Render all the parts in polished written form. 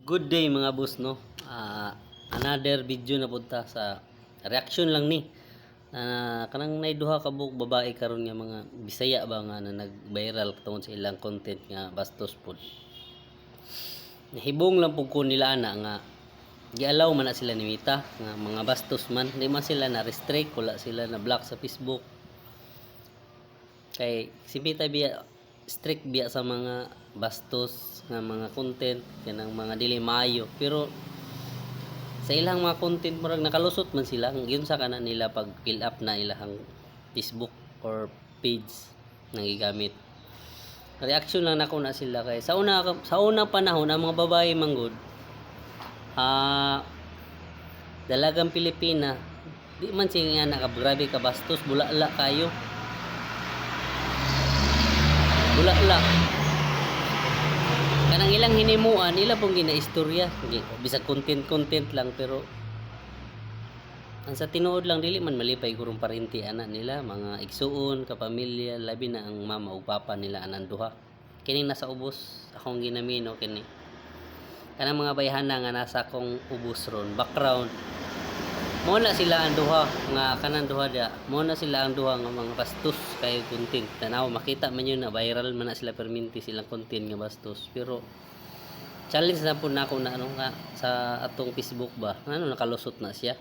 Good day mga boss no. Another video na punta sa reaction lang ni. Kanang naiduha ka buk babae karon nga mga Bisaya ba nga na nag-viral tungod sa ilang content nga bastos pod. Nahibong lang pug ko nila ana nga gialaw man na sila ni Mita nga mga bastos man, di man sila na restrict, wala sila na block sa Facebook. Kay si Mita biya strict biya sa mga bastos nga mga content kanang mga dili maayo, pero sa ilang mga content murag nakalusot man sila gyud sa kana nila pag fill up na ilang Facebook or page nang gigamit. Reaction lang nako na sila kay sa unang panahon ang mga babae manggod dalagang Pilipina di man siya nga grabe ka bastos, bulala kayo, bulala kanang ilang hinimuan ila pong ginaistorya bisag content lang, pero ang sa tinuod lang dili man malipay gurong parenti anak nila, mga igsuon kapamilya, labi na ang mama ug papa nila anang duha. Kining nasa ubos akong ginamino kini kanang mga bayhana nga nasa akong ubos ron background, mo na sila ang duha nga kanang duha dia, mo na sila ang duha nga mga bastos kay content. Tanaw makita man yun na viral man na sila perminti silang content nga bastos, pero challenge na po na ako na ano nga sa atong Facebook ba ano nakalusot na siya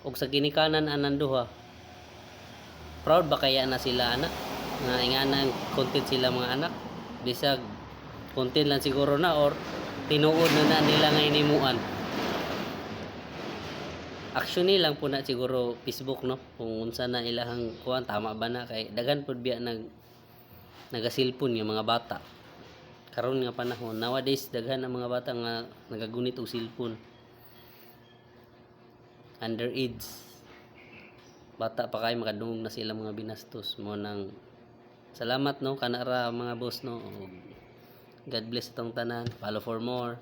og sa ginikanan anang duha. Proud ba kaya na sila anak nga ingana content sila mga anak, bisag content lang siguro na or tinuod na nila nga inimuan. Actually lang po na siguro Facebook no, kung unsa na ilahang kuan tama ba na, kay dagan pud biya nagasilpon nga mga bata karon nga panahon. Nowadays daghan ang mga bata nga nagagunit og cellphone, underage bata pa kay makadungog na sila mga binastos mo nang. Salamat no kanara mga boss no. God bless itong tanan. Follow for more.